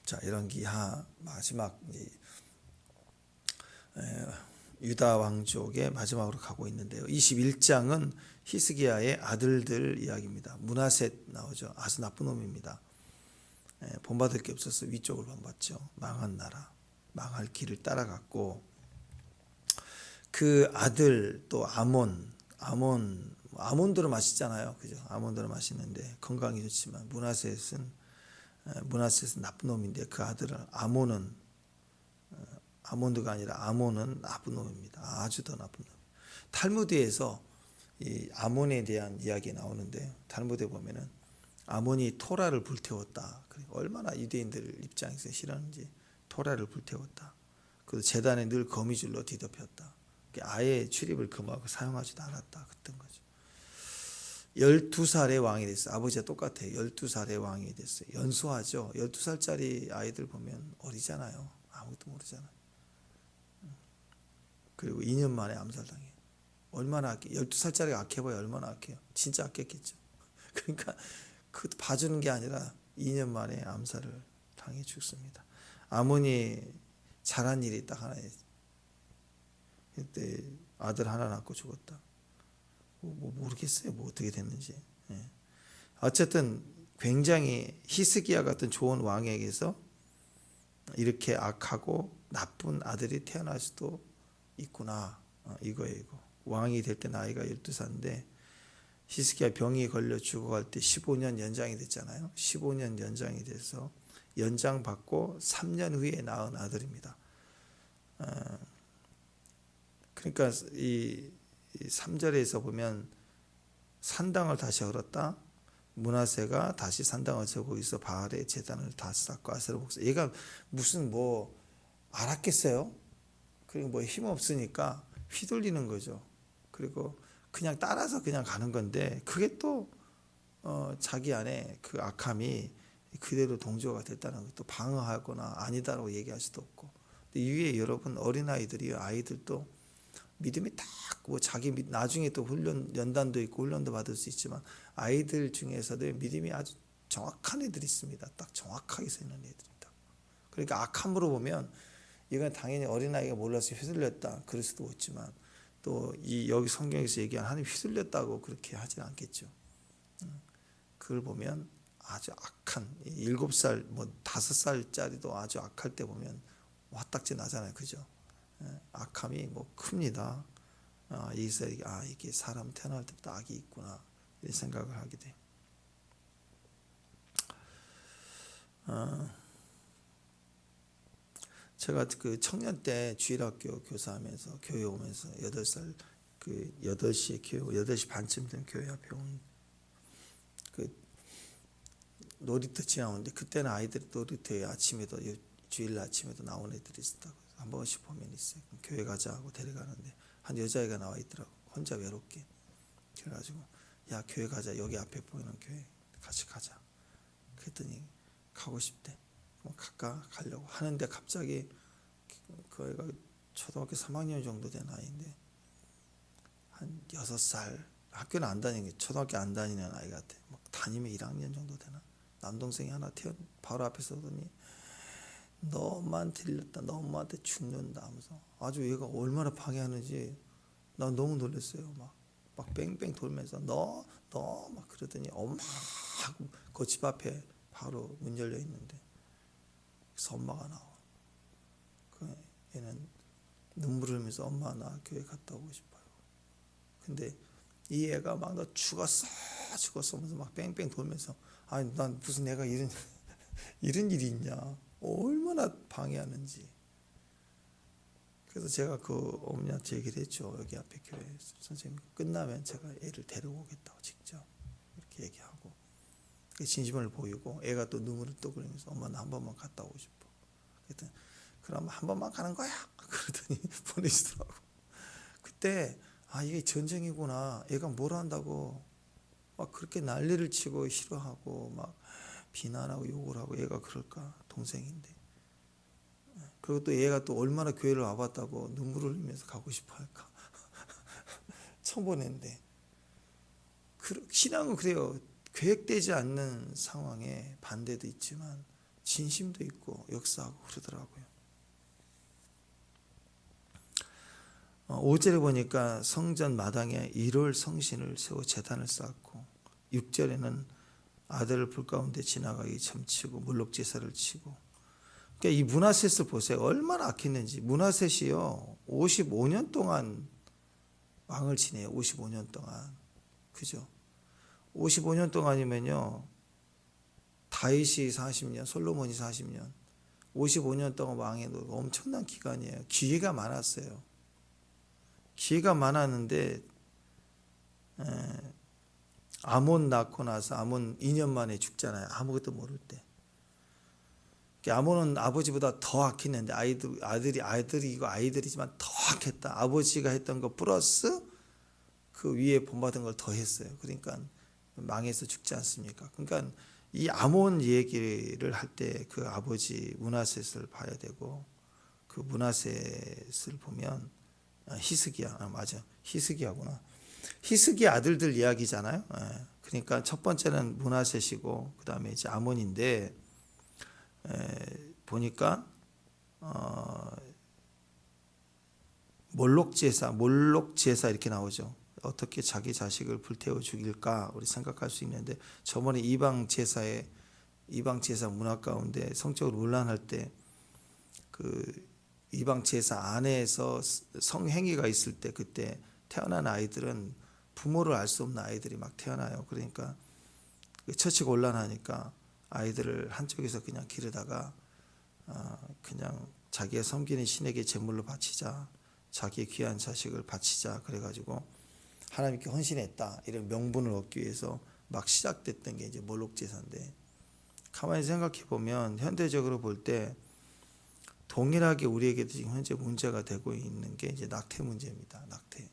자, 열왕기하 마지막 유다 왕족의 마지막으로 가고 있는데요. 21장은 히스기야의 아들들 이야기입니다. 므낫셋 나오죠. 아주 나쁜 놈입니다. 본받을 게 없어서 위쪽을 본받죠. 망한 나라, 망할 길을 따라갔고, 그 아들 또 아몬들은 맛있잖아요. 그죠? 아몬들은 맛있는데 건강이 좋지만 므낫셋은 나쁜 놈인데, 그 아들은 아몬드가 아니라 아몬은 나쁜 놈입니다. 아주 더 나쁜 놈. 탈무드에서 이 아몬에 대한 이야기 나오는데, 탈무드에 보면은 아몬이 토라를 불태웠다. 얼마나 유대인들 입장에서 싫었는지. 토라를 불태웠다. 그리고 제단에 늘 거미줄로 뒤덮였다. 아예 출입을 금하고 사용하지도 않았다. 그랬던 거죠. 12살의 왕이 됐어요. 아버지와 똑같아요. 12살의 왕이 됐어요. 연소하죠. 12살짜리 아이들 보면 어리잖아요. 아무것도 모르잖아요. 그리고 2년 만에 암살당해요. 얼마나 12살짜리가 악해봐야 얼마나 악해요. 진짜 악했겠죠. 그러니까 그 봐주는 게 아니라 2년 만에 암살을 당해 죽습니다. 아몬이 잘한 일이 딱 하나 있어요. 그때 아들 하나 낳고 죽었다. 모르겠어요. 뭐 어떻게 됐는지. 어쨌든 굉장히 히스기야 같은 좋은 왕에게서 이렇게 악하고 나쁜 아들이 태어날 수도 있구나. 이거예요. 이거. 왕이 될 때 나이가 12살인데 히스기야 병이 걸려 죽어갈 때 15년 연장이 됐잖아요. 15년 연장이 돼서 연장받고 3년 후에 낳은 아들입니다. 그러니까 이 3절에서 보면 산당을 다시 얼었다. 므낫세가 다시 산당을 저고 있어 바알의 제단을 다 쌓고 아세라 복사. 얘가 무슨 뭐 알았겠어요? 그리고 뭐 힘 없으니까 휘둘리는 거죠. 그리고 그냥 따라서 그냥 가는 건데, 그게 또 자기 안에 그 악함이 그대로 동조가 됐다는 것도 방어하거나 아니다라고 얘기할 수도 없고. 이 위에 여러분 어린아이들이 아이들도 믿음이 딱 뭐 자기 나중에 또 훈련 연단도 있고 훈련도 받을 수 있지만, 아이들 중에서도 믿음이 아주 정확한 애들이 있습니다. 딱 정확하게 서 있는 애들이 있다. 그러니까 악함으로 보면 이건 당연히 어린아이가 몰라서 휘둘렸다 그럴 수도 있지만, 또 이 여기 성경에서 얘기한 하나님 휘둘렸다고 그렇게 하진 않겠죠. 그걸 보면 아주 악한 7살 뭐 5살짜리도 아주 악할 때 보면 화딱지 나잖아요. 그죠? 악함이 뭐 큽니다. 이게 사람 태어날 때부터 악이 있구나, 이런 생각을 하게 돼. 제가 그 청년 때 주일학교 교사하면서 교회 오면서 8살 그 8시에 교회 8시 반쯤 되면 교회 앞에 온 그 놀이터 지나오는데, 그때는 아이들이 놀이터에 아침에도 주일 아침에도 나온 애들이 있었다고. 한 번씩 보면 있어요. 교회 가자 하고 데려가는데 한 여자애가 나와 있더라고. 혼자 외롭게. 그래가지고 야, 교회 가자. 여기 앞에 보이는 교회 같이 가자. 그랬더니 가고 싶대. 가려고 하는데 갑자기 그 애가 초등학교 3학년 정도 된 아이인데 한 6살, 학교는 안 다니는, 초등학교 안 다니는 아이 같아. 막 다니면 1학년 정도 되나? 남동생이 하나 바로 앞에서 오더니 너 엄마한테 들렸다. 너 엄마한테 죽는다 하면서 아주 얘가 얼마나 방해하는지 난 너무 놀랐어요. 막 뺑뺑 돌면서 너 막 그러더니 엄마 하고 그 집 앞에 바로 문 열려 있는데 그래서 엄마가 나와. 얘는 눈물 흘리면서 엄마 나 교회 갔다 오고 싶어요. 근데 이 애가 막 너 죽었어 하면서 막 뺑뺑 돌면서, 아니 난 무슨 내가 이런 일이 있냐, 얼마나 방해하는지. 그래서 제가 그 어머니한테 얘기를 했죠. 여기 앞에 교회 선생님 끝나면 제가 애를 데려오겠다고 직접 이렇게 얘기하고, 진심을 보이고 애가 또 눈물을 또 그러면서 엄마 나 한 번만 갔다 오고 싶어. 그랬더니 그럼 한 번만 가는 거야? 그러더니 보내시더라고. 그때 이게 전쟁이구나. 애가 뭘 한다고 막 그렇게 난리를 치고 싫어하고 막 비난하고 욕을 하고 얘가 그럴까? 동생인데. 그리고 또 얘가 또 얼마나 교회를 와봤다고 눈물을 흘리면서 가고 싶어 할까? 처음 보냈는데. 신앙은 그래요. 계획되지 않는 상황에 반대도 있지만 진심도 있고 역사하고 그러더라고요. 5절에 보니까 성전 마당에 1월 성신을 세워 제단을 쌓고 6절에는 아들을 불 가운데 지나가기 점치고 물록 제사를 치고. 그러니까 이 므낫셋을 보세요. 얼마나 악했는지. 므낫셋이요 55년 동안 왕을 지내요. 55년 동안. 그죠? 55년 동안이면요 다윗이 40년, 솔로몬이 40년, 55년 동안 왕해도 엄청난 기간이에요. 기회가 많았어요. 기회가 많았는데 아몬 낳고 나서 아몬 2년 만에 죽잖아요. 아무것도 모를 때. 아몬은 아버지보다 더 악했는데 아들이고 아이들이지만 더 악했다. 아버지가 했던 거 플러스 그 위에 본받은 걸 더 했어요. 그러니까 망해서 죽지 않습니까? 그러니까 이 아몬 얘기를 할 때 그 아버지 므낫셋을 봐야 되고, 그 므낫셋을 보면 히스기야, 맞아, 히스기야구나. 히스기야 아들들 이야기잖아요. 그러니까 첫 번째는 므낫셋이고 그 다음에 이제 아몬인데, 보니까 몰록 제사 이렇게 나오죠. 어떻게 자기 자식을 불태워 죽일까 우리 생각할 수 있는데, 저번에 이방 제사 문화 가운데 성적으로 문란할 때 그 이방 제사 안에서 성행위가 있을 때 그때 태어난 아이들은 부모를 알 수 없는 아이들이 막 태어나요. 그러니까 처치가 곤란하니까 아이들을 한쪽에서 그냥 기르다가 그냥 자기가 섬기는 신에게 제물로 바치자, 자기의 귀한 자식을 바치자 그래가지고 하나님께 헌신했다 이런 명분을 얻기 위해서 막 시작됐던 게 이제 몰록 제사인데, 가만히 생각해 보면 현대적으로 볼 때 동일하게 우리에게도 지금 현재 문제가 되고 있는 게 이제 낙태 문제입니다. 낙태.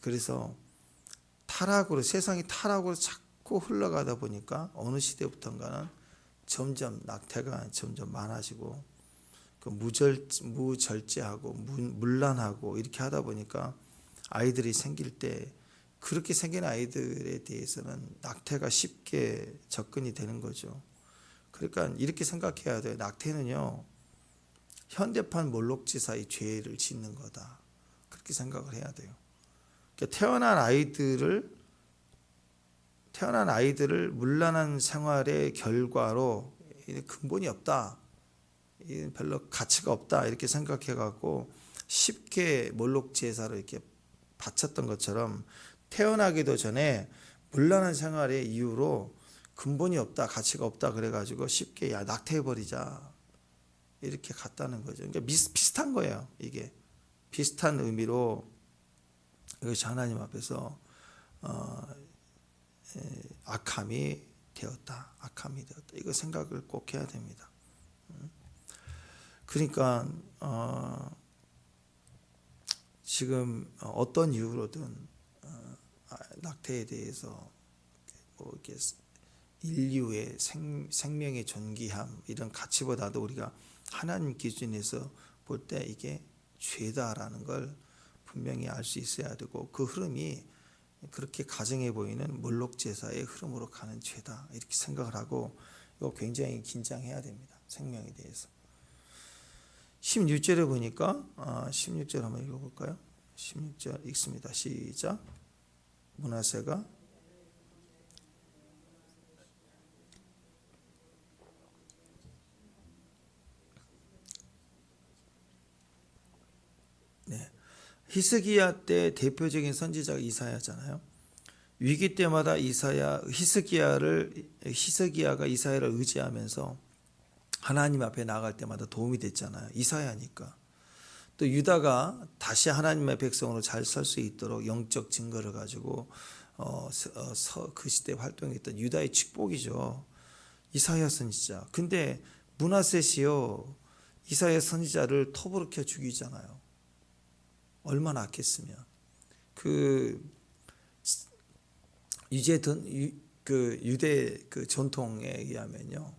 그래서 세상이 타락으로 자꾸 흘러가다 보니까 어느 시대부터인가는 점점 낙태가 점점 많아지고 그 무절제하고 문란하고 이렇게 하다 보니까 아이들이 생길 때 그렇게 생긴 아이들에 대해서는 낙태가 쉽게 접근이 되는 거죠. 그러니까 이렇게 생각해야 돼요. 낙태는요 현대판 몰록제사의 죄를 짓는 거다. 그렇게 생각을 해야 돼요. 그러니까 태어난 아이들을 문란한 생활의 결과로 근본이 없다, 별로 가치가 없다 이렇게 생각해 갖고 쉽게 몰록 제사를 이렇게 바쳤던 것처럼, 태어나기도 전에 문란한 생활의 이유로 근본이 없다, 가치가 없다 그래 가지고 쉽게 낙태해 버리자 이렇게 갔다는 거죠. 그러니까 비슷한 거예요. 이게 비슷한 의미로 이것이 하나님 앞에서 악함이 되었다. 이거 생각을 꼭 해야 됩니다. 그러니까 지금 어떤 이유로든 낙태에 대해서 뭐 이렇게 인류의 생명의 존귀함 이런 가치보다도 우리가 하나님 기준에서 볼 때 이게 죄다라는 걸 분명히 알 수 있어야 되고, 그 흐름이 그렇게 가정해 보이는 몰록 제사의 흐름으로 가는 죄다 이렇게 생각을 하고, 이거 굉장히 긴장해야 됩니다. 생명에 대해서. 16절에 보니까 16절 한번 읽어볼까요? 16절 읽습니다. 시작. 므낫세가 히스기야 때 대표적인 선지자가 이사야잖아요. 위기 때마다 히스기야가 이사야를 의지하면서 하나님 앞에 나아갈 때마다 도움이 됐잖아요. 이사야니까. 또 유다가 다시 하나님의 백성으로 잘 설 수 있도록 영적 증거를 가지고 그 시대 활동했던 유다의 축복이죠. 이사야 선지자. 근데 므낫셋이요 이사야 선지자를 터부르켜 죽이잖아요. 얼마나 악했으면. 유대 그 전통에 의하면요,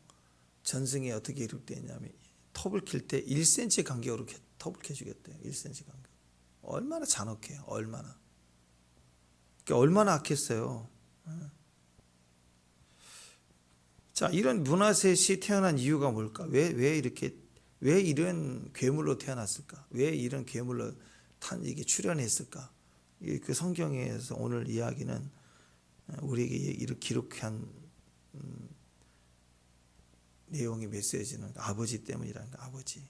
전승이 어떻게 이룩되냐면 톱을 킬 때 1cm 간격으로 톱을 캐주겠대요. 1cm 간격. 얼마나 잔혹해요. 얼마나 악했어요. 자, 이런 문하셋이 태어난 이유가 뭘까? 왜 이런 괴물로 태어났을까? 왜 이런 괴물로 이게 출현했을까? 그 성경에서 오늘 이야기는 우리에게 이렇게 기록한 내용의 메시지는 아버지 때문이라는 거. 아버지.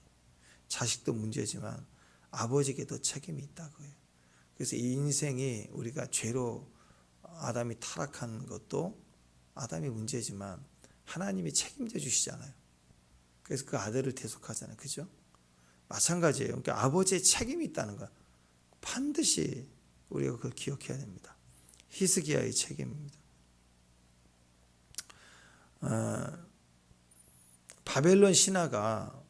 자식도 문제지만 아버지에게 더 책임이 있다고요. 그래서 이 인생이 우리가 죄로 아담이 타락한 것도 아담이 문제지만 하나님이 책임져 주시잖아요. 그래서 그 아들을 대속하잖아요. 그죠? 마찬가지예요. 그러니까 아버지의 책임이 있다는 거 반드시 우리가 그걸 기억해야 됩니다. 히스기야의 책임입니다. 바벨론 신하가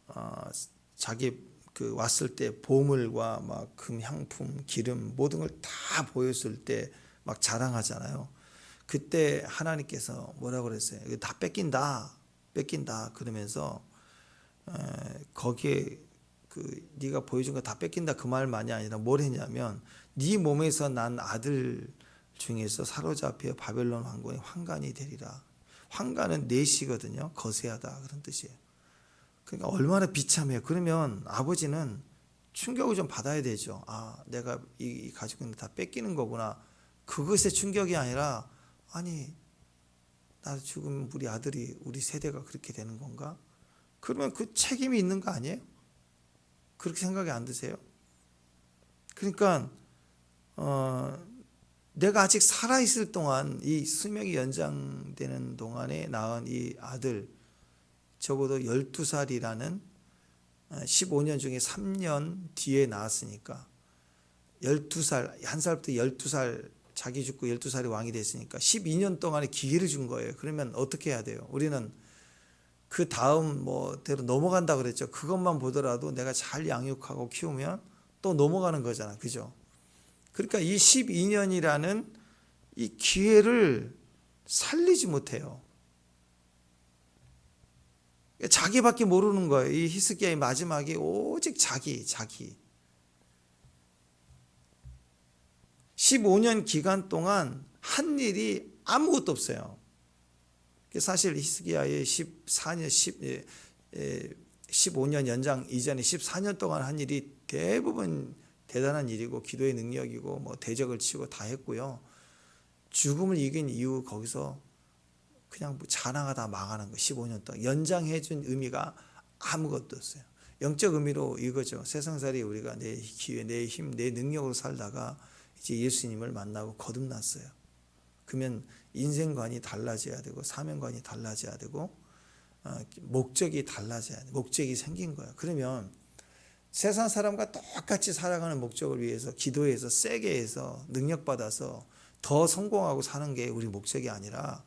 자기 그 왔을 때 보물과 막 금향품, 기름 모든 걸 다 보였을 때 막 자랑하잖아요. 그때 하나님께서 뭐라고 그랬어요? 이거 다 뺏긴다 그러면서 거기에 그 네가 보여준 거 다 뺏긴다 그 말만이 아니라 뭘 했냐면 네 몸에서 난 아들 중에서 사로잡혀 바벨론 왕궁의 환관이 되리라. 환관은 내시거든요. 거세하다 그런 뜻이에요. 그러니까 얼마나 비참해요. 그러면 아버지는 충격을 좀 받아야 되죠. 아, 내가 이 가지고 있는 다 뺏기는 거구나. 그것의 충격이 아니라 아니 나 지금 우리 아들이 우리 세대가 그렇게 되는 건가? 그러면 그 책임이 있는 거 아니에요? 그렇게 생각이 안 드세요? 그러니까 내가 아직 살아있을 동안 이 수명이 연장되는 동안에 낳은 이 아들 적어도 12살이라는 15년 중에 3년 뒤에 낳았으니까 12살, 한 살부터 12살 자기 죽고 12살이 왕이 됐으니까 12년 동안의 기회를 준 거예요. 그러면 어떻게 해야 돼요? 우리는 그 다음 뭐대로 넘어간다 그랬죠. 그것만 보더라도 내가 잘 양육하고 키우면 또 넘어가는 거잖아. 그죠? 그러니까 이 12년이라는 이 기회를 살리지 못해요. 자기밖에 모르는 거예요. 이 히스기야의 마지막이 오직 자기. 15년 기간 동안 한 일이 아무것도 없어요. 사실 히스기야의 15년 연장 이전에 14년 동안 한 일이 대부분 대단한 일이고 기도의 능력이고 뭐 대적을 치고 다 했고요. 죽음을 이긴 이후 거기서 그냥 자랑하다 망하는 거 15년 동안 연장해 준 의미가 아무것도 없어요. 영적 의미로 이거죠. 세상살이 우리가 내 기회, 내 힘, 내 능력으로 살다가 이제 예수님을 만나고 거듭났어요. 그러면 인생관이 달라져야 되고 사명관이 달라져야 되고 목적이 달라져야 돼. 목적이 생긴 거예요. 그러면 세상 사람과 똑같이 살아가는 목적을 위해서 기도해서 세게 해서 능력받아서 더 성공하고 사는 게 우리 목적이 아니라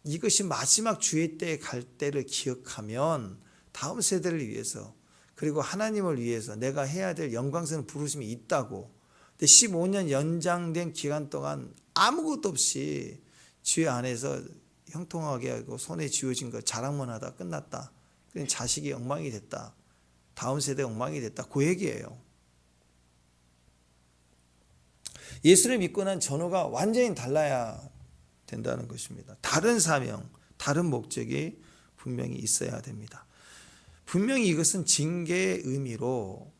이것이 마지막 주의 때 갈 때를 기억하면 다음 세대를 위해서 그리고 하나님을 위해서 내가 해야 될 영광스러운 부르심이 있다고. 근데 15년 연장된 기간 동안 아무것도 없이 주의 안에서 형통하게 하고 손에 쥐어진 거 자랑만 하다 끝났다. 그냥 자식이 엉망이 됐다. 다음 세대 엉망이 됐다. 그 얘기예요. 예수를 믿고 난 전후가 완전히 달라야 된다는 것입니다. 다른 사명, 다른 목적이 분명히 있어야 됩니다. 분명히 이것은 징계의 의미로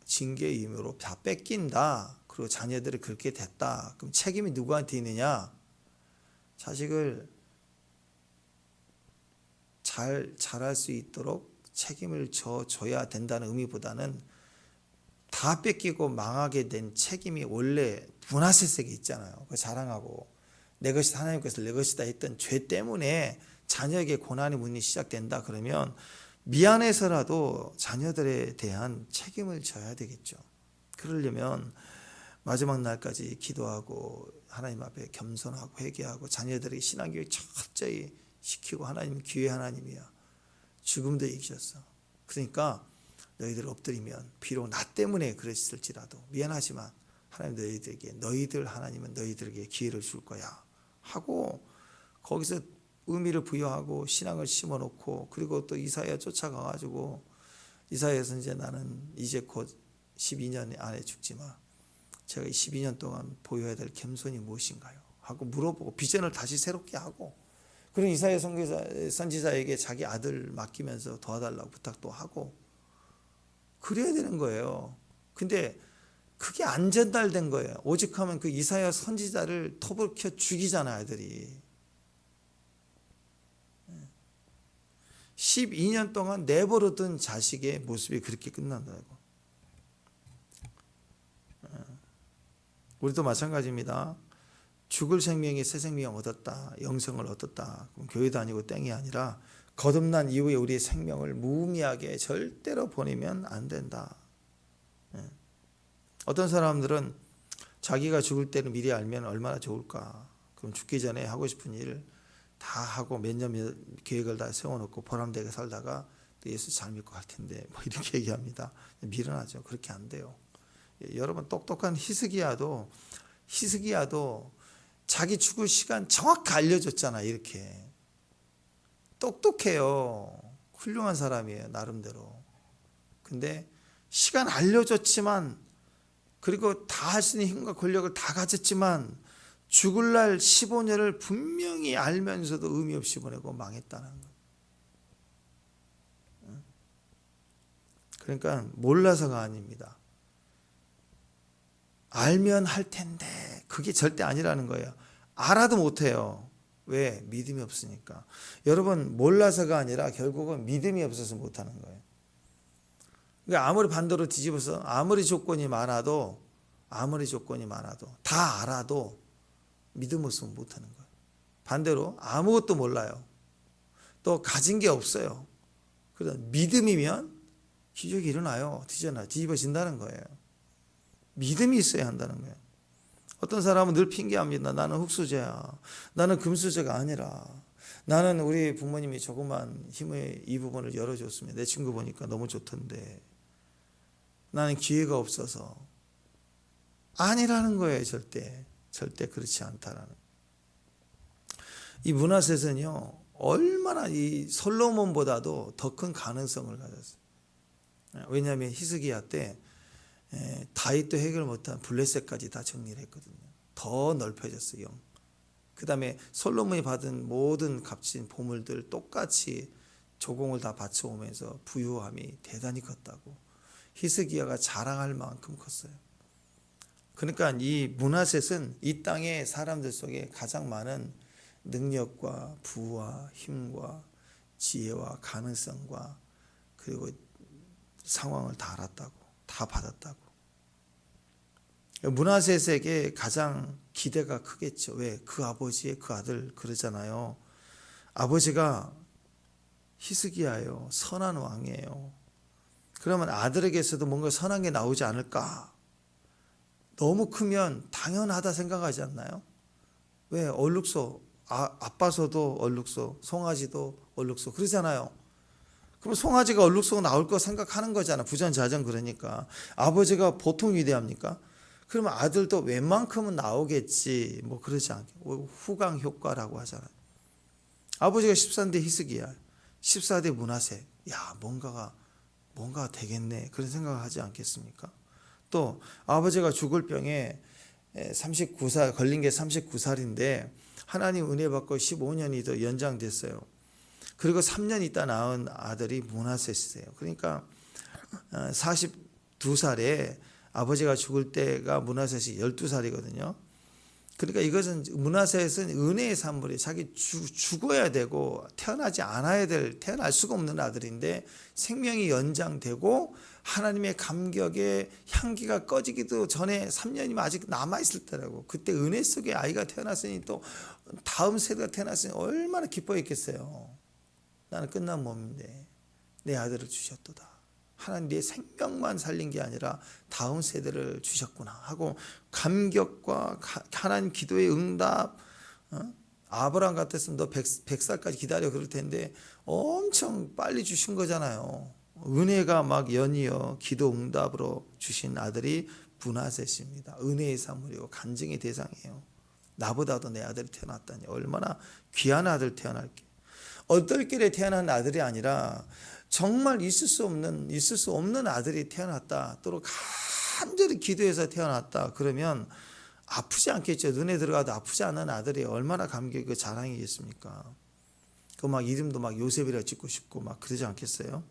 다 뺏긴다. 그리고 자녀들이 그렇게 됐다. 그럼 책임이 누구한테 있느냐? 자식을 잘 자랄 수 있도록 책임을 져야 된다는 의미보다는 다 뺏기고 망하게 된 책임이 원래 문하세색에 있잖아요. 그 자랑하고 내 것이다 하나님께서 내 것이다 했던 죄 때문에 자녀에게 고난의 문이 시작된다 그러면 미안해서라도 자녀들에 대한 책임을 져야 되겠죠. 그러려면 마지막 날까지 기도하고 하나님 앞에 겸손하고 회개하고 자녀들에게 신앙교육 철저히 시키고 하나님은 기회 하나님이야. 죽음도 이기셨어. 그러니까 너희들 엎드리면 비록 나 때문에 그랬을지라도 미안하지만 하나님 너희들 하나님은 너희들에게 기회를 줄 거야 하고 거기서 의미를 부여하고 신앙을 심어놓고 그리고 또 이사야 쫓아가가지고 이사야 선지자 나는 이제 곧 12년 안에 죽지만 제가 12년 동안 보여야 될 겸손이 무엇인가요? 하고 물어보고 비전을 다시 새롭게 하고 그런 이사야 선지자에게 자기 아들 맡기면서 도와달라고 부탁도 하고 그래야 되는 거예요. 근데 그게 안 전달된 거예요. 오직하면 그 이사야 선지자를 토벌켜 죽이잖아, 아들이. 12년 동안 내버려둔 자식의 모습이 그렇게 끝난다고. 우리도 마찬가지입니다. 죽을 생명이 새 생명 얻었다, 영생을 얻었다. 그럼 교회 다니고 땡이 아니라 거듭난 이후에 우리의 생명을 무의미하게 절대로 보내면 안 된다. 어떤 사람들은 자기가 죽을 때를 미리 알면 얼마나 좋을까. 그럼 죽기 전에 하고 싶은 일 다 하고 몇 년 계획을 다 세워놓고 보람되게 살다가 또 예수 잘 믿고 갈 텐데 뭐 이렇게 얘기합니다. 미련하죠. 그렇게 안 돼요. 여러분 똑똑한 히스기야도 자기 죽을 시간 정확히 알려줬잖아. 이렇게 똑똑해요. 훌륭한 사람이에요. 나름대로. 근데 시간 알려줬지만 그리고 다 할 수 있는 힘과 권력을 다 가졌지만 죽을 날 15년을 분명히 알면서도 의미 없이 보내고 망했다는 거예요. 그러니까 몰라서가 아닙니다. 알면 할 텐데 그게 절대 아니라는 거예요. 알아도 못해요. 왜? 믿음이 없으니까. 여러분 몰라서가 아니라 결국은 믿음이 없어서 못하는 거예요. 그러니까 아무리 반대로 뒤집어서 아무리 조건이 많아도 다 알아도 믿음 없으면 못하는 거예요. 반대로 아무것도 몰라요. 또 가진 게 없어요. 그래서 믿음이면 기적이 일어나요. 뒤집어진다는 거예요. 믿음이 있어야 한다는 거예요. 어떤 사람은 늘 핑계합니다. 나는 흙수저야. 나는 금수저가 아니라 나는 우리 부모님이 조그만 힘의 이 부분을 열어줬으면 내 친구 보니까 너무 좋던데 나는 기회가 없어서 아니라는 거예요. 절대 그렇지 않다라는. 이 므낫셋은요 얼마나 이 솔로몬보다도 더 큰 가능성을 가졌어요. 왜냐하면 히스기야 때 다윗도 해결 못한 블레셋까지 다 정리를 했거든요. 더 넓혀졌어요. 그 다음에 솔로몬이 받은 모든 값진 보물들 똑같이 조공을 다 바쳐오면서 부유함이 대단히 컸다고. 히스기야가 자랑할 만큼 컸어요. 그러니까 이 므낫셋은 이 땅의 사람들 속에 가장 많은 능력과 부와 힘과 지혜와 가능성과 그리고 상황을 다 알았다고, 다 받았다고. 므낫셋에게 가장 기대가 크겠죠. 왜? 그 아버지의 그 아들 그러잖아요. 아버지가 히스기야예요. 선한 왕이에요. 그러면 아들에게서도 뭔가 선한 게 나오지 않을까? 너무 크면 당연하다 생각하지 않나요? 왜? 얼룩소, 아빠서도 얼룩소, 송아지도 얼룩소 그러잖아요. 그럼 송아지가 얼룩소가 나올 거 생각하는 거잖아. 부전자전 그러니까. 아버지가 보통 위대합니까? 그러면 아들도 웬만큼은 나오겠지. 뭐 그러지 않게. 후광 효과라고 하잖아요. 아버지가 14대 히스기야, 14대 므낫셋. 야, 뭔가 되겠네. 그런 생각을 하지 않겠습니까? 또 아버지가 죽을 병에 39살 걸린 게 39살인데 하나님 은혜 받고 15년이 더 연장됐어요. 그리고 3년 있다 낳은 아들이 므낫셋이세요. 그러니까 42살에 아버지가 죽을 때가 므낫셋이 12살이거든요. 그러니까 이것은 므낫셋은 은혜의 산물이 자기 죽어야 되고 태어나지 않아야 될, 태어날 수가 없는 아들인데 생명이 연장되고 하나님의 감격의 향기가 꺼지기도 전에 3년이면 아직 남아있을 때라고. 그때 은혜 속에 아이가 태어났으니 또 다음 세대가 태어났으니 얼마나 기뻐했겠어요. 나는 끝난 몸인데 내 아들을 주셨도다. 하나님 내 생명만 살린 게 아니라 다음 세대를 주셨구나 하고 감격과 하나님 기도의 응답. 아브라함 같았으면 너 100살까지 기다려 그럴 텐데 엄청 빨리 주신 거잖아요. 은혜가 막 연이어 기도 응답으로 주신 아들이 므낫셋입니다. 은혜의 산물이고 간증의 대상이에요. 나보다도 내 아들이 태어났다니 얼마나 귀한 아들 태어날게. 얼떨결에 태어난 아들이 아니라 정말 있을 수 없는 아들이 태어났다. 또 간절히 기도해서 태어났다. 그러면 아프지 않겠죠. 눈에 들어가도 아프지 않은 아들이 얼마나 감격이고 자랑이겠습니까? 그 막 이름도 막 요셉이라 짓고 싶고 막 그러지 않겠어요?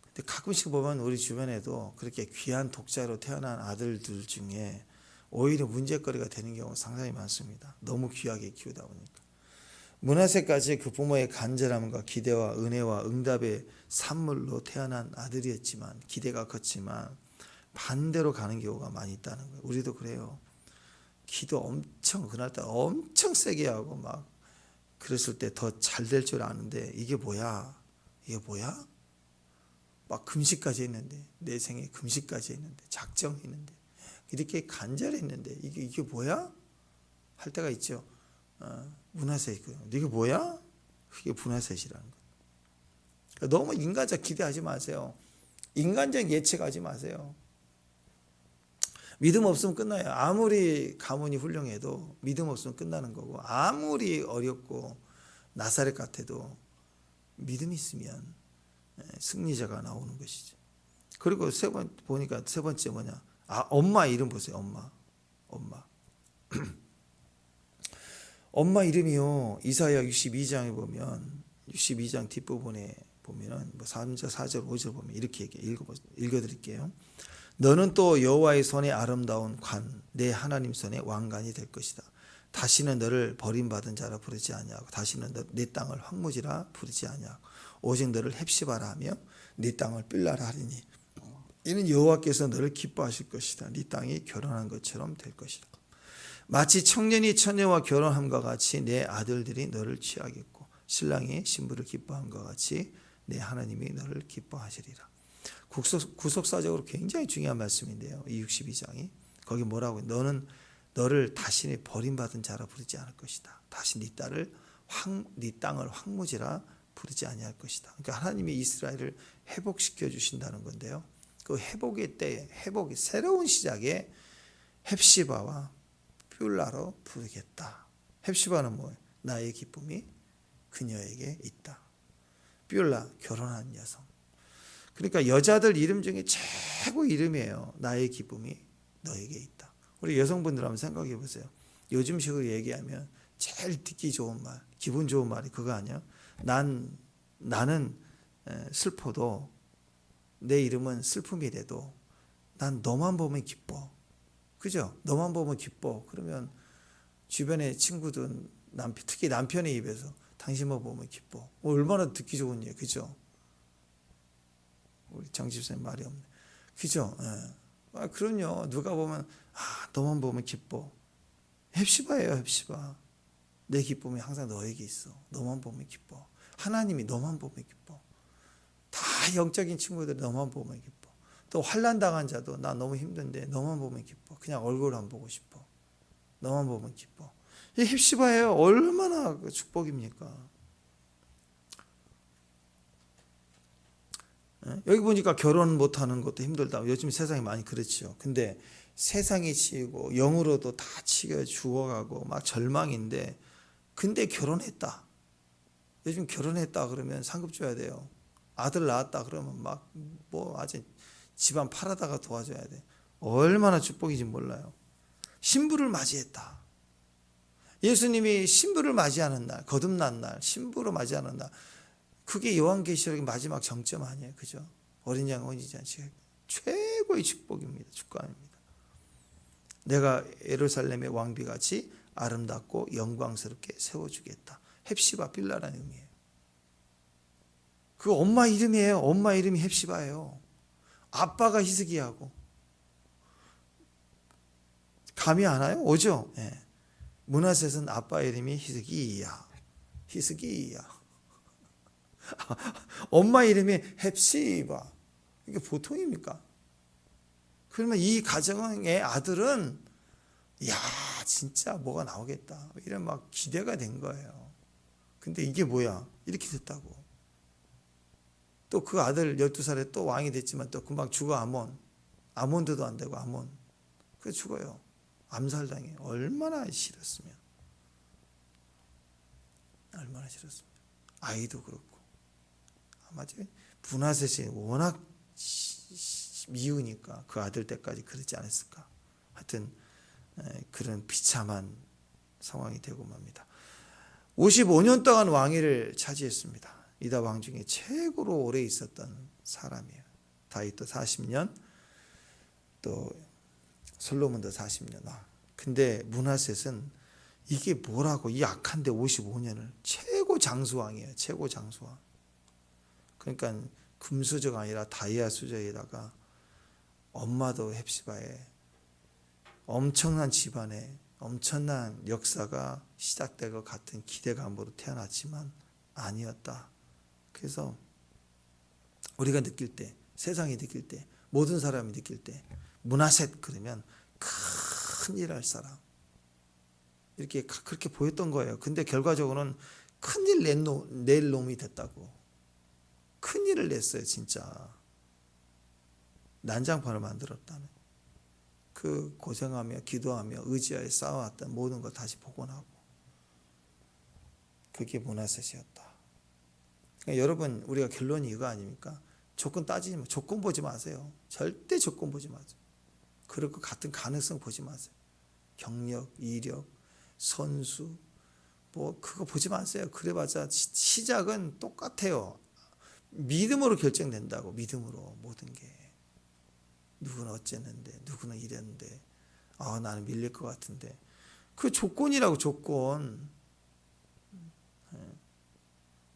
근데 가끔씩 보면 우리 주변에도 그렇게 귀한 독자로 태어난 아들들 중에 오히려 문제거리가 되는 경우가 상당히 많습니다. 너무 귀하게 키우다 보니까. 므낫세까지 그 부모의 간절함과 기대와 은혜와 응답의 산물로 태어난 아들이었지만, 기대가 컸지만 반대로 가는 경우가 많이 있다는 거예요. 우리도 그래요. 기도 엄청 그날따라 엄청 세게 하고 막 그랬을 때 더 잘 될 줄 아는데 이게 뭐야? 이게 뭐야? 막 금식까지 했는데, 내 생에 금식까지 했는데, 작정했는데, 이렇게 간절했는데 이게 뭐야? 할 때가 있죠. 므낫세, 이게 뭐야? 그게 므낫세시라는 거예요. 그러니까 너무 인간적 기대하지 마세요. 인간적 예측하지 마세요. 믿음 없으면 끝나요. 아무리 가문이 훌륭해도 믿음 없으면 끝나는 거고, 아무리 어렵고 나사렛 같아도 믿음이 있으면 승리자가 나오는 것이죠. 그리고 보니까 세 번째 뭐냐? 엄마 이름 보세요. 엄마. 엄마 이름이요. 이사야 62장에 보면 62장 뒷부분에 보면은 뭐 3절, 4절, 5절 보면 이렇게 읽어드릴게요. 너는 또 여호와의 손에 아름다운 관, 내 하나님 손에 왕관이 될 것이다. 다시는 너를 버림받은 자라 부르지 아니하고 다시는 내 땅을 황무지라 부르지 아니하고 오직 너를 헵시바라 하며 네 땅을 빌라라 하리니 이는 여호와께서 너를 기뻐하실 것이다. 네 땅이 결혼한 것처럼 될 것이다. 마치 청년이 처녀와 결혼함과 같이 내 아들들이 너를 취하겠고 신랑이 신부를 기뻐함과 같이 내 하나님이 너를 기뻐하시리라. 구속사적으로 굉장히 중요한 말씀인데요. 이 62장이 거기 뭐라고 해요? 너는 너를 다시 버림받은 자라 부르지 않을 것이다. 다시 네 땅을 황무지라 부르지 아니할 것이다. 그러니까 하나님이 이스라엘을 회복시켜 주신다는 건데요. 그 회복의 때에 새로운 시작에 헵시바와 뷸라로 부르겠다. 헵시바는 뭐예요? 나의 기쁨이 그녀에게 있다. 뷸라 결혼한 여성. 그러니까 여자들 이름 중에 최고 이름이에요. 나의 기쁨이 너에게 있다. 우리 여성분들 한번 생각해 보세요. 요즘식으로 얘기하면 제일 듣기 좋은 말, 기분 좋은 말이 그거 아니야? 나는 슬퍼도 내 이름은 슬픔이라도 난 너만 보면 기뻐. 그죠? 너만 보면 기뻐. 그러면 주변의 친구들, 특히 남편의 입에서 당신만 보면 기뻐. 얼마나 듣기 좋은 얘기, 그죠? 우리 정 집사님 말이 없네. 그죠? 그럼요. 누가 보면 너만 보면 기뻐. 헵시바예요, 헵시바. 내 기쁨이 항상 너에게 있어. 너만 보면 기뻐. 하나님이 너만 보면 기뻐. 다 영적인 친구들이 너만 보면 기뻐. 또 환난 당한 자도 나 너무 힘든데 너만 보면 기뻐. 그냥 얼굴 안 보고 싶어. 너만 보면 기뻐. 이 헵시바예요. 얼마나 축복입니까? 여기 보니까 결혼 못하는 것도 힘들다. 요즘 세상이 많이 그렇죠. 근데 세상이 치이고 영으로도 다 치겨 죽어가고 막 절망인데 근데 결혼했다. 요즘 결혼했다 그러면 상급 줘야 돼요. 아들 낳았다 그러면 막 뭐 아직 집안 팔아다가 도와줘야 돼. 얼마나 축복인지 몰라요. 신부를 맞이했다. 예수님이 신부를 맞이하는 날, 거듭난 날, 신부로 맞이하는 날. 그게 요한계시록의 마지막 정점 아니에요. 그죠? 어린 양 혼인이 잔치 최고의 축복입니다. 축복입니다. 내가 예루살렘의 왕비같이 아름답고 영광스럽게 세워주겠다. 헵시바 빌라라는 의미예요. 그 엄마 이름이에요. 엄마 이름이 헵시바예요. 아빠가 히스기야고. 감이 안 와요? 오죠? 네. 므낫셋은 아빠 이름이 히스기야. 엄마 이름이 헵시바. 이게 보통입니까? 그러면 이 가정의 아들은 야 진짜 뭐가 나오겠다 이런 막 기대가 된 거예요. 근데 이게 뭐야? 이렇게 됐다고. 또 그 아들 12살에 또 왕이 됐지만 또 금방 죽어. 아몬드도 안 되고 아몬. 그 죽어요. 암살당해. 얼마나 싫었으면. 아이도 그렇고. 맞아요. 므낫셋이 워낙 미우니까 그 아들 때까지 그러지 않았을까. 하여튼 그런 비참한 상황이 되고 맙니다. 55년 동안 왕위를 차지했습니다. 유다 왕 중에 최고로 오래 있었던 사람이에요. 다윗도 40년, 또 솔로몬도 40년. 근데 므낫셋은 이게 뭐라고, 이 악한데 55년을, 최고 장수왕이에요. 최고 장수왕. 그러니까 금수저가 아니라 다이아 수저에다가 엄마도 헵시바에 엄청난 집안에 엄청난 역사가 시작될 것 같은 기대감으로 태어났지만 아니었다. 그래서 우리가 느낄 때, 세상이 느낄 때, 모든 사람이 느낄 때 므낫셋 그러면 큰일 할 사람, 이렇게 그렇게 보였던 거예요. 근데 결과적으로는 큰일 낼 놈이 됐다고. 큰일을 냈어요. 진짜 난장판을 만들었다는. 그 고생하며 기도하며 의지하여 쌓아왔던 모든 걸 다시 복원하고, 그게 므낫셋이었다. 그러니까 여러분, 우리가 결론이 이거 아닙니까? 조건 따지지 마. 조건 보지 마세요. 절대 조건 보지 마세요. 그럴 것 같은 가능성 보지 마세요. 경력, 이력, 선수, 뭐 그거 보지 마세요. 그래봤자 시작은 똑같아요. 믿음으로 결정된다고. 믿음으로 모든 게. 누구는 어쨌는데, 누구는 이랬는데, 나는 밀릴 것 같은데, 그 조건이라고. 조건.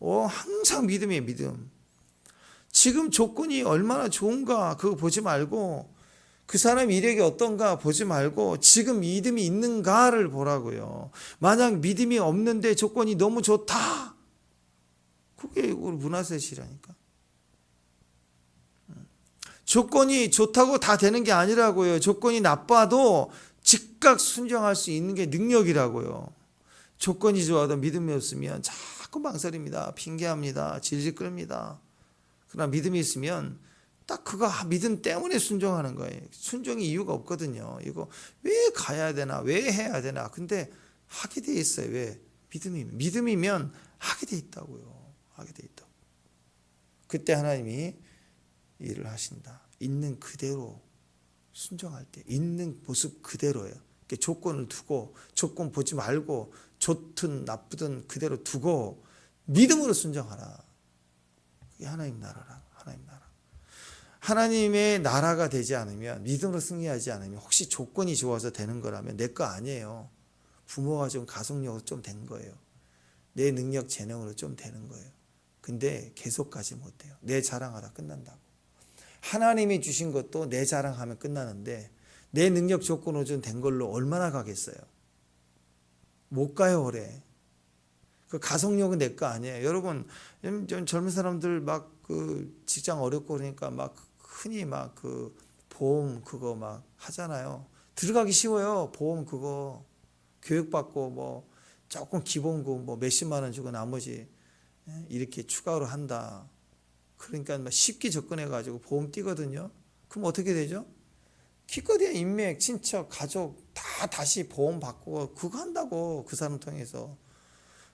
항상 믿음이에요. 믿음. 지금 조건이 얼마나 좋은가 그거 보지 말고, 그 사람 이력이 어떤가 보지 말고 지금 믿음이 있는가를 보라고요. 만약 믿음이 없는데 조건이 너무 좋다, 그게 우리 므낫셋이라니까. 조건이 좋다고 다 되는 게 아니라고요. 조건이 나빠도 즉각 순종할 수 있는 게 능력이라고요. 조건이 좋아도 믿음이 없으면 자꾸 망설입니다. 핑계합니다. 질질 끌립니다. 그러나 믿음이 있으면 딱 그거 믿음 때문에 순종하는 거예요. 순종이 이유가 없거든요. 이거 왜 가야 되나, 왜 해야 되나. 근데 하게 돼 있어요. 왜? 믿음이면 하게 돼 있다고요. 하게 돼 있다고. 그때 하나님이 일을 하신다. 있는 그대로 순종할 때 있는 모습 그대로예요. 조건을 두고, 조건 보지 말고, 좋든 나쁘든 그대로 두고 믿음으로 순종하라. 그게 하나님 나라라. 하나님 나라. 하나님의 나라가 되지 않으면, 믿음으로 승리하지 않으면, 혹시 조건이 좋아서 되는 거라면 내 거 아니에요. 부모가 좀 가속력으로 좀 된 거예요. 내 능력 재능으로 좀 되는 거예요. 근데 계속 가지 못해요. 내 자랑하다 끝난다고. 하나님이 주신 것도 내 자랑하면 끝나는데 내 능력 조건으로 좀 된 걸로 얼마나 가겠어요? 못 가요. 오래. 그 가속력은 내 거 아니에요. 여러분, 젊은 사람들 막 그 직장 어렵고 그러니까 막 흔히 막 그 보험 그거 막 하잖아요. 들어가기 쉬워요. 보험 그거 교육받고 뭐 조금 기본금 뭐 몇십만 원 주고 나머지 이렇게 추가로 한다. 그러니까 막 쉽게 접근해 가지고 보험 뛰거든요. 그럼 어떻게 되죠? 기껏해야 인맥, 친척, 가족 다 다시 보험 받고 그거 한다고. 그 사람 통해서.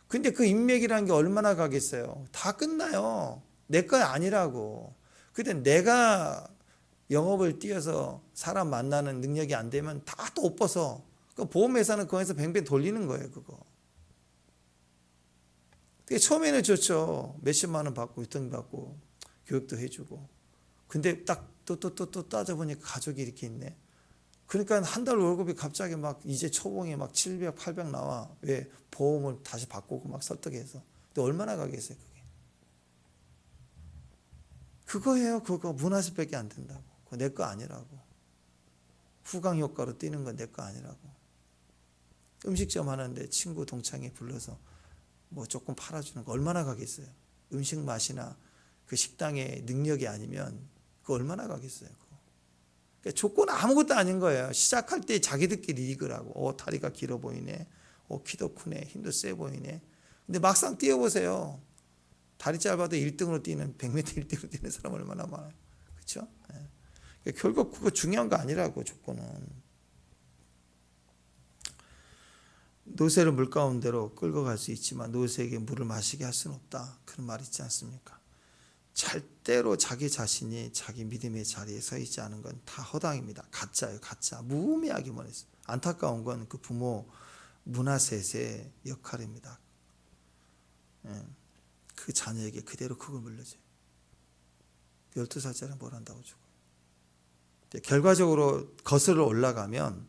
근데 그 인맥이라는 게 얼마나 가겠어요? 다 끝나요. 내 거 아니라고. 근데 내가 영업을 뛰어서 사람 만나는 능력이 안 되면 다 또 못 벗어. 그 보험회사는 거기서 뱅뱅 돌리는 거예요. 그거. 되게 처음에는 좋죠. 몇십만 원 받고 유통비 받고 교육도 해주고. 근데 딱 또 따져보니까 가족이 이렇게 있네. 그러니까 한 달 월급이 갑자기 막 이제 초봉에 막 700, 800 나와. 왜? 보험을 다시 바꾸고 막 설득해서. 근데 얼마나 가겠어요, 그게. 그거예요. 그거 므낫셋밖에 안 된다고. 그거 내 거 아니라고. 후광 효과로 뛰는 건 내 거 아니라고. 음식점 하는데 친구 동창회 불러서 뭐 조금 팔아주는 거 얼마나 가겠어요. 음식 맛이나 그 식당의 능력이 아니면 그거 얼마나 가겠어요. 그거. 그러니까 조건 아무것도 아닌 거예요. 시작할 때 자기들끼리 이거라고. 다리가 길어 보이네. 키도 크네. 힘도 세 보이네. 근데 막상 뛰어보세요. 다리 짧아도 1등으로 뛰는 100m 1등으로 뛰는 사람 얼마나 많아요. 그렇죠? 네. 결국 그거 중요한 거 아니라고. 조건은. 노새를 물 가운데로 끌고 갈 수 있지만 노새에게 물을 마시게 할 수는 없다. 그런 말 있지 않습니까? 절대로 자기 자신이 자기 믿음의 자리에 서 있지 않은 건 다 허당입니다. 가짜예요. 가짜. 무의미하기만 했어요. 안타까운 건 그 부모 므낫셋의 역할입니다. 그 자녀에게 그대로 그걸 물려줘요. 12살짜리 뭘 한다고 죽어요. 결과적으로 거슬러 올라가면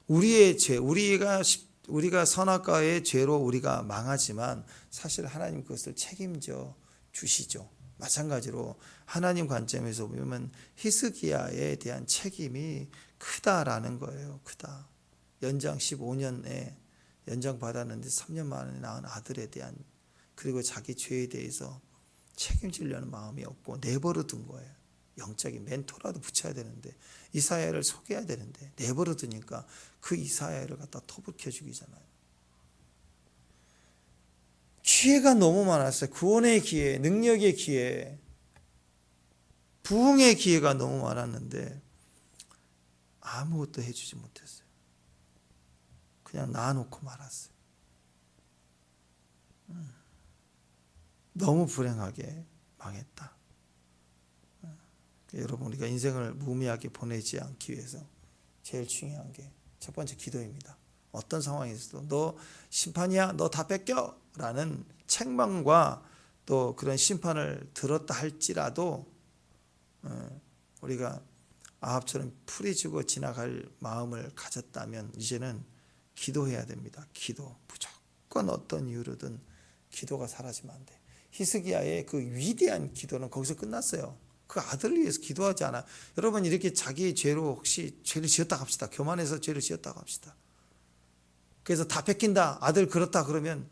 우리의 죄, 우리가 선악과의 죄로 우리가 망하지만 사실 하나님 그것을 책임져 주시죠. 마찬가지로 하나님 관점에서 보면 히스기야에 대한 책임이 크다라는 거예요. 크다. 연장 15년에 연장 받았는데 3년 만에 낳은 아들에 대한, 그리고 자기 죄에 대해서 책임지려는 마음이 없고 내버려 둔 거예요. 영적인 멘토라도 붙여야 되는데, 이사야를 속여야 되는데 내버려 두니까 그 이사야를 갖다 터부켜 죽이잖아요. 기회가 너무 많았어요. 구원의 기회, 능력의 기회, 부흥의 기회가 너무 많았는데 아무것도 해주지 못했어요. 그냥 놔놓고 말았어요. 너무 불행하게 망했다. 여러분, 우리가 인생을 무의미하게 보내지 않기 위해서 제일 중요한 게 첫 번째 기도입니다. 어떤 상황에서도 너 심판이야, 너 다 뺏겨 라는 책망과 또 그런 심판을 들었다 할지라도 우리가 아합처럼 풀이 지고 지나갈 마음을 가졌다면 이제는 기도해야 됩니다. 기도. 무조건 어떤 이유로든 기도가 사라지면 안 돼. 히스기야의 그 위대한 기도는 거기서 끝났어요. 그 아들을 위해서 기도하지 않아. 여러분, 이렇게 자기의 죄로 혹시 죄를 지었다 합시다. 교만해서 죄를 지었다고 합시다. 그래서 다 뺏긴다, 아들 그렇다 그러면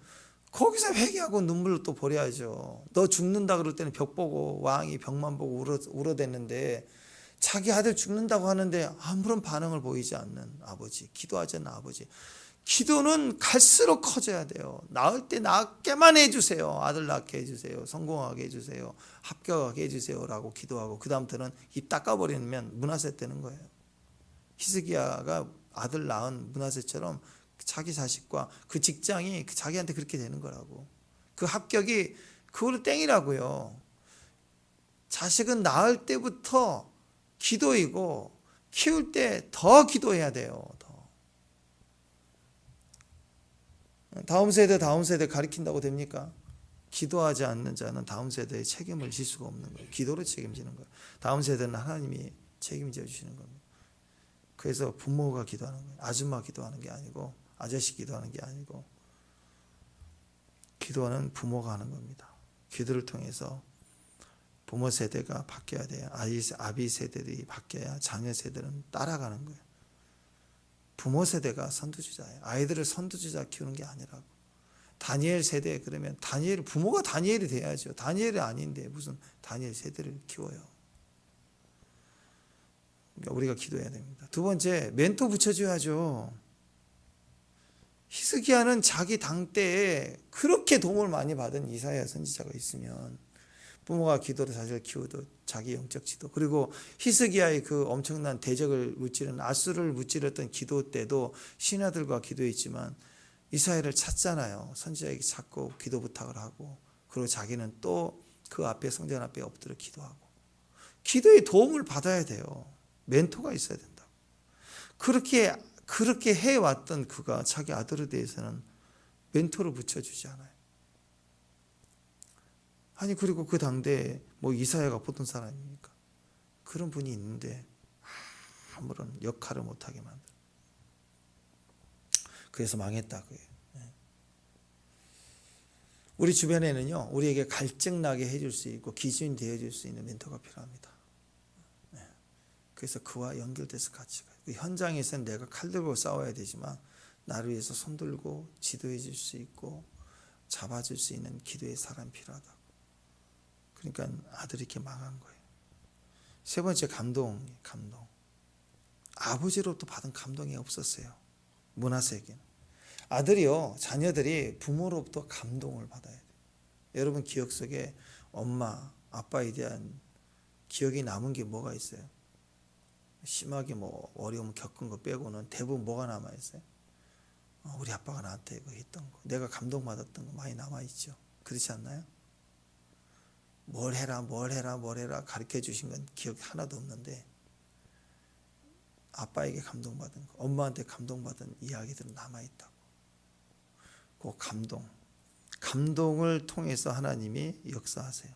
거기서 회개하고 눈물을 또 버려야죠. 너 죽는다 그럴 때는 벽 보고, 왕이 벽만 보고 울어댔는데 자기 아들 죽는다고 하는데 아무런 반응을 보이지 않는 아버지, 기도하지 않는 아버지. 기도는 갈수록 커져야 돼요. 낳을 때 낳게만 해주세요. 아들 낳게 해주세요. 성공하게 해주세요. 합격하게 해주세요 라고 기도하고, 그 다음부터는 입 닦아버리면 므낫세 되는 거예요. 히스기야가 아들 낳은 므낫세처럼 자기 자식과 그 직장이 자기한테 그렇게 되는 거라고. 그 합격이 그거를 땡이라고요. 자식은 낳을 때부터 기도이고 키울 때 더 기도해야 돼요. 다음 세대 가리킨다고 됩니까? 기도하지 않는 자는 다음 세대의 책임을 질 수가 없는 거예요. 기도로 책임지는 거예요. 다음 세대는 하나님이 책임져 주시는 겁니다. 그래서 부모가 기도하는 거예요. 아줌마 기도하는 게 아니고, 아저씨 기도하는 게 아니고, 기도는 부모가 하는 겁니다. 기도를 통해서 부모 세대가 바뀌어야 돼요. 아비 세대들이 바뀌어야 자녀 세대는 따라가는 거예요. 부모 세대가 선두주자예요. 아이들을 선두주자 키우는 게 아니라고. 다니엘 세대, 그러면 부모가 다니엘이 돼야죠. 다니엘이 아닌데 무슨 다니엘 세대를 키워요. 그러니까 우리가 기도해야 됩니다. 두 번째, 멘토 붙여줘야죠. 히스기야는 자기 당 때에 그렇게 도움을 많이 받은 이사야 선지자가 있으면, 부모가 기도로 자식을 키우듯 자기 영적 지도, 그리고 히스기야의 그 엄청난 대적을 무찌르는 아수를 무찌르던 기도 때도 신하들과 기도했지만 이사야를 찾잖아요. 선지자에게 찾고 기도 부탁을 하고, 그리고 자기는 또 그 앞에 성전 앞에 엎드려 기도하고, 기도의 도움을 받아야 돼요. 멘토가 있어야 된다. 그렇게 해왔던 그가 자기 아들에 대해서는 멘토를 붙여주지 않아요. 아니, 그리고 그 당대에 이사야가 보통 사람입니까? 그런 분이 있는데 아무런 역할을 못하게 만들어. 그래서 망했다고요. 우리 주변에는요, 우리에게 갈증나게 해줄 수 있고 기준이 되어줄 수 있는 멘토가 필요합니다. 그래서 그와 연결돼서 같이 가요. 그 현장에서는 내가 칼 들고 싸워야 되지만 나를 위해서 손 들고 지도해 줄 수 있고 잡아줄 수 있는 기도의 사람이 필요하다고. 그러니까 아들이 이렇게 망한 거예요. 세 번째, 감동. 아버지로부터 받은 감동이 없었어요. 므낫세에게는. 아들이요, 자녀들이 부모로부터 감동을 받아야 돼요. 여러분 기억 속에 엄마, 아빠에 대한 기억이 남은 게 뭐가 있어요? 심하게 어려움 겪은 거 빼고는 대부분 뭐가 남아있어요? 우리 아빠가 나한테 이거 했던 거, 내가 감동받았던 거 많이 남아있죠. 그렇지 않나요? 뭘 해라 가르쳐 주신 건 기억이 하나도 없는데, 아빠에게 감동받은 거, 엄마한테 감동받은 이야기들은 남아있다고. 그 감동을 통해서 하나님이 역사하세요.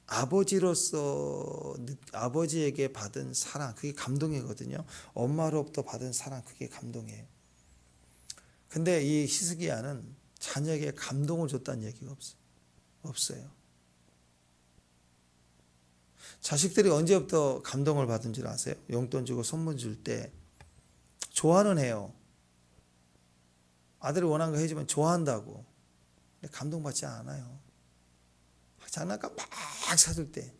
아버지로서 아버지에게 받은 사랑, 그게 감동이거든요. 엄마로부터 받은 사랑, 그게 감동이에요. 근데 이 히스기야는 자녀에게 감동을 줬다는 얘기가 없어요. 자식들이 언제부터 감동을 받은 줄 아세요? 용돈 주고 선물 줄 때 좋아는 해요. 아들이 원하는 거 해주면 좋아한다고. 근데 감동받지 않아요. 장난감 막 사줄 때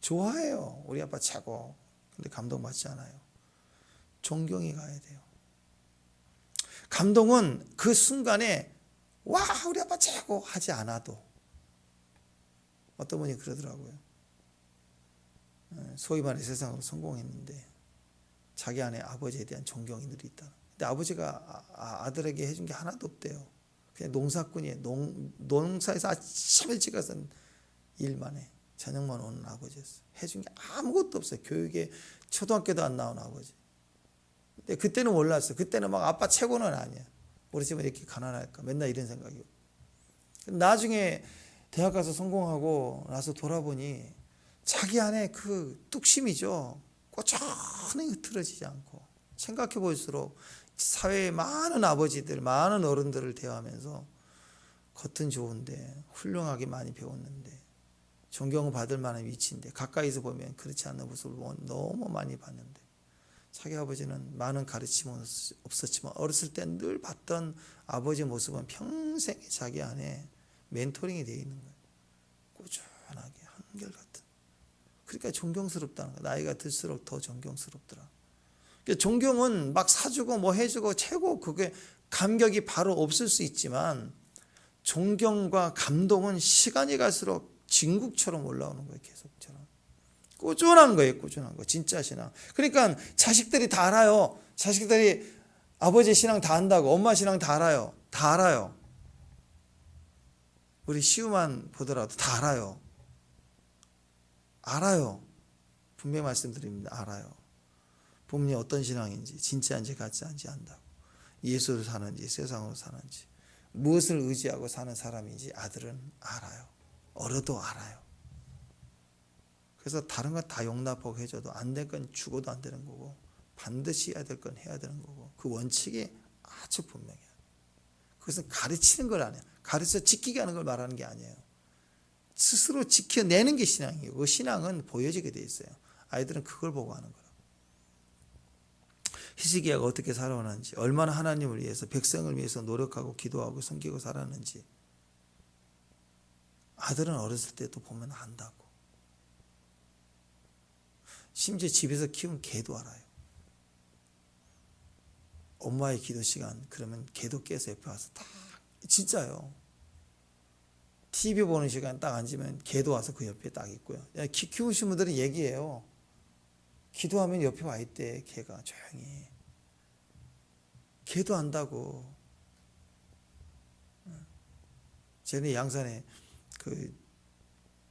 좋아해요. 우리 아빠 최고. 근데 감동받지 않아요. 존경이 가야 돼요. 감동은 그 순간에 와 우리 아빠 최고 하지 않아도, 어떤 분이 그러더라고요. 소위 말해 세상으로 성공했는데 자기 안에 아버지에 대한 존경이 늘 있다. 근데 아버지가 아들에게 해준 게 하나도 없대요. 그냥 농사꾼이에요. 농사에서 아침 일찍 가서 일만 해. 저녁만 오는 아버지였어요. 해준 게 아무것도 없어요. 교육에 초등학교도 안 나온 아버지. 근데 그때는 몰랐어요. 그때는 막 아빠 최고는 아니야. 우리 집은 이렇게 가난할까? 맨날 이런 생각이요. 나중에 대학 가서 성공하고 나서 돌아보니 자기 안에 그 뚝심이죠. 꾸준히 흐트러지지 않고, 생각해 볼수록 사회에 많은 아버지들, 많은 어른들을 대하면서 겉은 좋은데 훌륭하게 많이 배웠는데 존경받을 만한 위치인데 가까이서 보면 그렇지 않은 모습을 너무 많이 봤는데, 자기 아버지는 많은 가르침은 없었지만 어렸을 때 늘 봤던 아버지의 모습은 평생 자기 안에 멘토링이 되어 있는 거예요. 꾸준하게 한결같은. 그러니까 존경스럽다는 거야. 나이가 들수록 더 존경스럽더라. 그러니까 존경은 막 사주고 뭐 해주고 최고, 그게 감격이 바로 없을 수 있지만 존경과 감동은 시간이 갈수록 진국처럼 올라오는 거예요. 계속처럼. 꾸준한 거예요. 꾸준한 거. 진짜 신앙. 그러니까 자식들이 다 알아요. 자식들이 아버지 신앙 다 안다고, 엄마 신앙 다 알아요. 다 알아요. 우리 시우만 보더라도 다 알아요. 알아요. 분명히 말씀드립니다. 알아요. 부모님이 어떤 신앙인지, 진짜인지 가짜인지 안다고. 예수를 사는지 세상으로 사는지, 무엇을 의지하고 사는 사람인지 아들은 알아요. 어려도 알아요. 그래서 다른 건 다 용납하고 해줘도 안 될 건 죽어도 안 되는 거고, 반드시 해야 될 건 해야 되는 거고, 그 원칙이 아주 분명해요. 그것은 가르치는 걸 아니에요. 가르쳐 지키게 하는 걸 말하는 게 아니에요. 스스로 지켜내는 게 신앙이에요. 그 신앙은 보여지게 돼 있어요. 아이들은 그걸 보고 하는 거라고. 히스기야가 어떻게 살아오는지, 얼마나 하나님을 위해서, 백성을 위해서 노력하고 기도하고 섬기고 살았는지 아들은 어렸을 때도 보면 안다고. 심지어 집에서 키운 개도 알아요. 엄마의 기도 시간 그러면 개도 깨서 옆에 와서 딱, 진짜요. TV 보는 시간 딱 앉으면 개도 와서 그 옆에 딱 있고요. 키우신 분들은 얘기해요. 기도하면 옆에 와 있대. 개가 조용히. 개도 안다고. 전에 양산에 그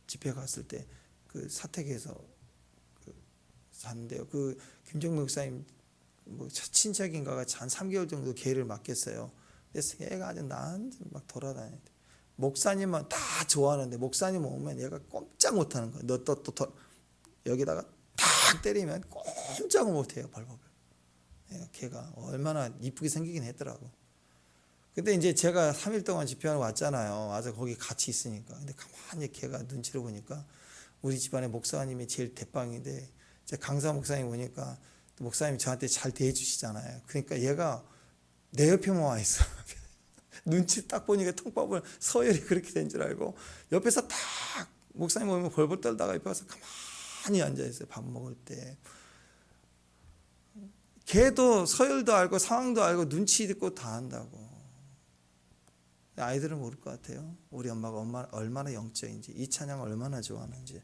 집회 갔을 때 그 사택에서 샀는데요. 그 김정목 목사님 뭐 친척인가가 한 3개월 정도 개를 맡겼어요. 그래서 얘가 아주 나한테 막 돌아다니는데, 목사님만 다 좋아하는데 목사님 오면 얘가 꼼짝 못하는 거예요. 너 또 여기다가 탁 때리면 꼼짝을 못해요. 벌벌. 걔가 얼마나 이쁘게 생기긴 했더라고. 근데 이제 제가 3일 동안 집회하러 왔잖아요. 와서 거기 같이 있으니까. 근데 가만히 걔가 눈치를 보니까 우리 집안에 목사님이 제일 대빵인데, 제 강사 목사님 오니까 목사님이 저한테 잘 대해주시잖아요. 그러니까 얘가 내 옆에만 와 있어. 눈치 딱 보니까 통밥을 서열이 그렇게 된 줄 알고 옆에서 딱 목사님 오면 벌벌 떨다가 옆에 와서 가만히 앉아있어요. 밥 먹을 때. 걔도 서열도 알고 상황도 알고 눈치 있고 다 안다고. 아이들은 모를 것 같아요. 우리 엄마가 얼마나 영적인지, 이 찬양을 얼마나 좋아하는지,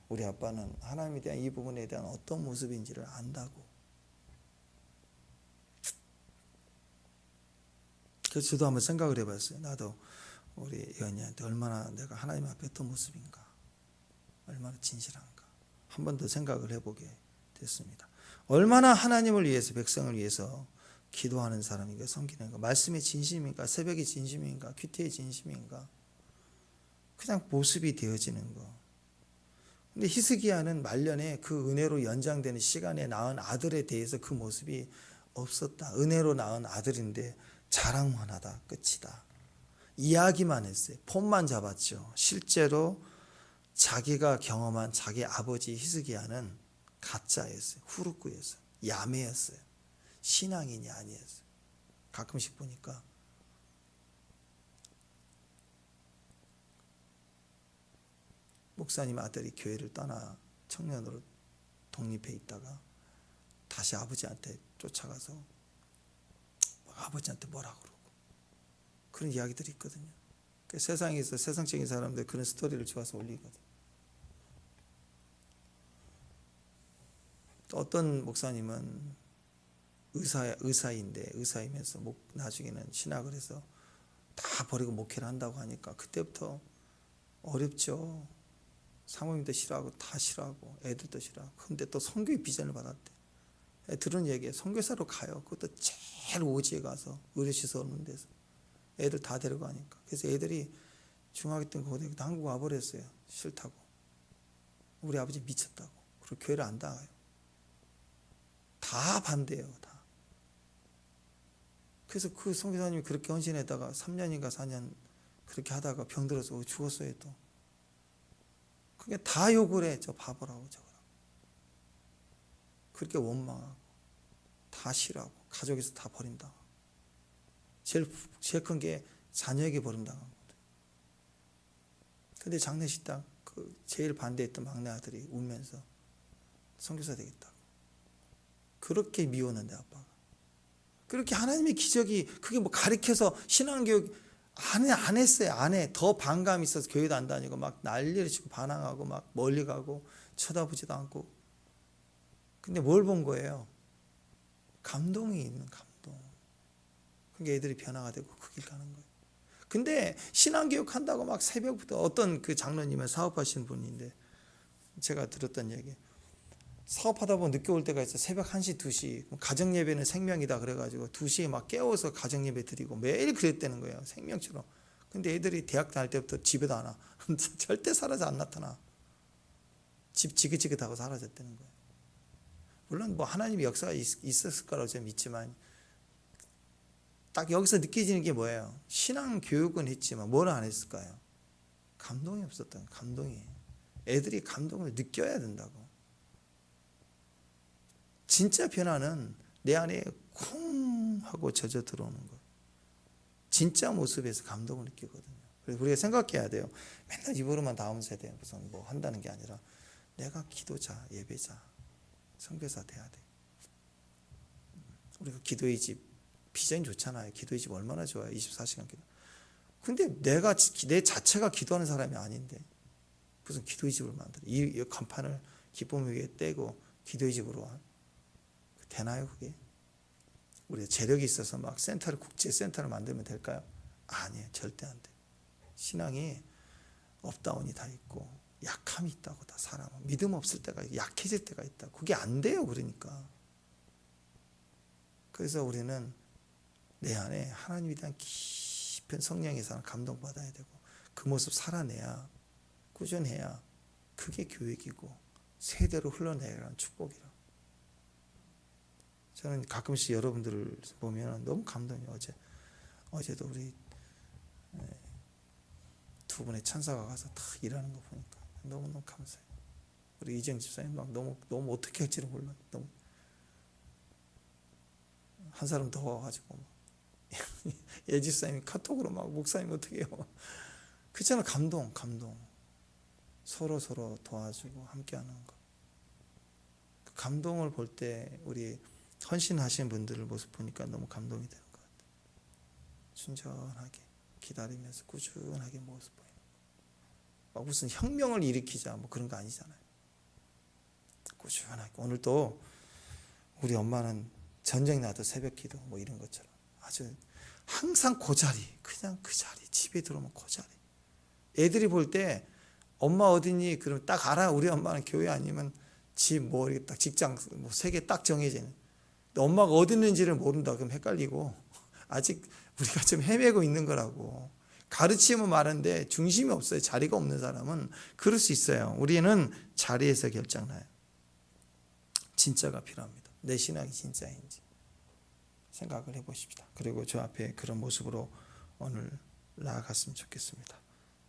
우리 아빠는 하나님에 대한 이 부분에 대한 어떤 모습인지를 안다고. 그래서 저도 한번 생각을 해봤어요. 나도 우리 연희한테 얼마나 내가 하나님 앞에 어떤 모습인가, 얼마나 진실한가, 한 번 더 생각을 해보게 됐습니다. 얼마나 하나님을 위해서, 백성을 위해서 기도하는 사람인가 섬기는가, 말씀의 진심인가, 새벽의 진심인가, 큐티의 진심인가, 그냥 모습이 되어지는 거. 근데 히스기야는 말년에 그 은혜로 연장되는 시간에 낳은 아들에 대해서 그 모습이 없었다. 은혜로 낳은 아들인데 자랑만 하다 끝이다. 이야기만 했어요. 폼만 잡았죠. 실제로 자기가 경험한 자기 아버지 히스기야는 가짜였어요. 후루꾸였어요. 야매였어요. 신앙인이 아니었어요. 가끔씩 보니까 목사님 아들이 교회를 떠나 청년으로 독립해 있다가 다시 아버지한테 쫓아가서 아버지한테 뭐라 그러고 그런 이야기들이 있거든요. 세상에서 세상적인 사람들 그런 스토리를 좋아서 올리거든요. 또 어떤 목사님은 의사이면서 나중에는 신학을 해서 다 버리고 목회를 한다고 하니까 그때부터 어렵죠. 사모님도 싫어하고 다 싫어하고 애들도 싫어하고. 근데 또 선교의 비전을 받았대. 들은 얘기에 선교사로 가요. 그것도 제일 오지에 가서 의료시설 없는 데서 애들 다 데려가니까. 그래서 애들이 중학교 때 고등학교 때 한국 와버렸어요. 싫다고. 우리 아버지 미쳤다고. 그리고 교회를 안 나가요. 다 반대예요. 다. 그래서 그 선교사님이 그렇게 헌신했다가 3년인가 4년 그렇게 하다가 병들어서 죽었어요. 또 그게 다 욕을 해. 저 바보라고 저거라고. 그렇게 원망하고 다 싫어하고 가족에서 다 버린다고. 제일 큰 게 자녀에게 버림당한 거거든. 근데 장례식 딱 그 제일 반대했던 막내 아들이 울면서 선교사 되겠다고. 그렇게 미웠는데 아빠가. 그렇게 하나님의 기적이 그게 뭐 가르쳐서 신앙교육 안 했어요. 안 해. 더 반감이 있어서 교회도 안 다니고 막 난리를 치고 반항하고 막 멀리 가고 쳐다보지도 않고. 근데 뭘 본 거예요? 감동이 있는 감동. 그게 애들이 변화가 되고 그 길 가는 거예요. 근데 신앙교육 한다고 막 새벽부터 어떤 그 장로님은 사업하시는 분인데 제가 들었던 얘기. 사업하다 보면 늦게 올 때가 있어. 새벽 1시, 2시. 가정예배는 생명이다 그래가지고 2시에 막 깨워서 가정예배 드리고 매일 그랬다는 거예요. 생명처럼. 근데 애들이 대학 다닐 때부터 집에도 안 와. 절대 사라져 안 나타나. 집 지긋지긋하고 사라졌다는 거예요. 물론 뭐 하나님의 역사가 있었을 거라고 저는 믿지만 딱 여기서 느껴지는 게 뭐예요? 신앙 교육은 했지만 뭘 안 했을까요? 감동이 없었던 감동이. 애들이 감동을 느껴야 된다고. 진짜 변화는 내 안에 쿵 하고 젖어 들어오는 거예요. 진짜 모습에서 감동을 느끼거든요. 그래서 우리가 생각해야 돼요. 맨날 입으로만 나오면서 돼요. 무슨 뭐 한다는 게 아니라 내가 기도자, 예배자, 선교사 돼야 돼. 우리가 기도의 집 비전이 좋잖아요. 기도의 집 얼마나 좋아요. 24시간 기도. 근데 내 자체가 기도하는 사람이 아닌데 무슨 기도의 집을 만들어. 이 간판을 기쁨 위에 떼고 기도의 집으로 되나요 그게? 우리가 재력이 있어서 막 국제센터를 만들면 될까요? 아니에요. 절대 안 돼. 신앙이 업다운이 다 있고 약함이 있다고 다 사람은. 믿음 없을 때가 있고 약해질 때가 있다. 그게 안 돼요. 그러니까. 그래서 우리는 내 안에 하나님에 대한 깊은 성령의 사랑 감동받아야 되고 그 모습 살아내야 꾸준해야 그게 교육이고 세대로 흘러내려는 축복이라. 저는 가끔씩 여러분들을 보면 너무 감동이에요. 어제도 우리 두 분의 천사가 가서 다 일하는 거 보니까 너무너무 감사해요. 우리 이정 집사님 막 너무 어떻게 할지를 몰라요. 너무 한 사람 더 와가지고 예 집사님이 카톡으로 막 목사님 어떻게 해요? 그렇잖아. 감동. 서로 도와주고 함께하는 거. 그 감동을 볼 때 우리 헌신하신 분들의 모습 보니까 너무 감동이 되는 것 같아요. 순전하게 기다리면서 꾸준하게 모습 보이는 거. 막 무슨 혁명을 일으키자 뭐 그런 거 아니잖아요. 꾸준하게. 오늘도 우리 엄마는 전쟁 나도 새벽 기도 뭐 이런 것처럼 아주 항상 그 자리, 그냥 그 자리, 집에 들어오면 그 자리. 애들이 볼 때 엄마 어디니? 그러면 딱 알아. 우리 엄마는 교회 아니면 집 뭐 이렇게 딱 직장 뭐 세 개 딱 정해져 있는. 엄마가 어디 있는지를 모른다. 그럼 헷갈리고 아직 우리가 좀 헤매고 있는 거라고. 가르치면 많은데 중심이 없어요. 자리가 없는 사람은 그럴 수 있어요. 우리는 자리에서 결정나요. 진짜가 필요합니다. 내 신앙이 진짜인지 생각을 해보십시다. 그리고 저 앞에 그런 모습으로 오늘 나아갔으면 좋겠습니다.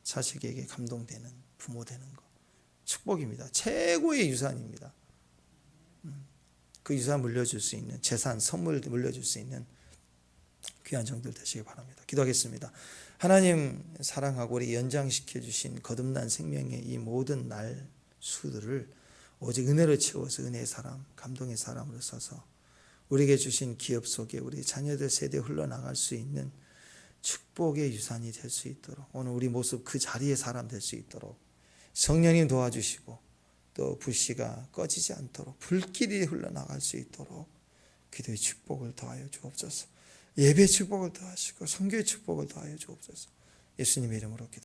자식에게 감동되는 부모 되는 거 축복입니다. 최고의 유산입니다. 그 유산 물려줄 수 있는 재산, 선물 물려줄 수 있는 귀한 종들 되시기 바랍니다. 기도하겠습니다. 하나님 사랑하고 우리 연장시켜 주신 거듭난 생명의 이 모든 날 수들을 오직 은혜로 채워서 은혜의 사람, 감동의 사람으로 써서 우리에게 주신 기업 속에 우리 자녀들 세대에 흘러나갈 수 있는 축복의 유산이 될 수 있도록 오늘 우리 모습 그 자리의 사람 될 수 있도록 성령님 도와주시고 또 불씨가 꺼지지 않도록 불길이 흘러나갈 수 있도록 기도의 축복을 더하여 주옵소서. 예배 축복을 더하시고 선교의 축복을 더하여 주옵소서. 예수님의 이름으로 기도합니다.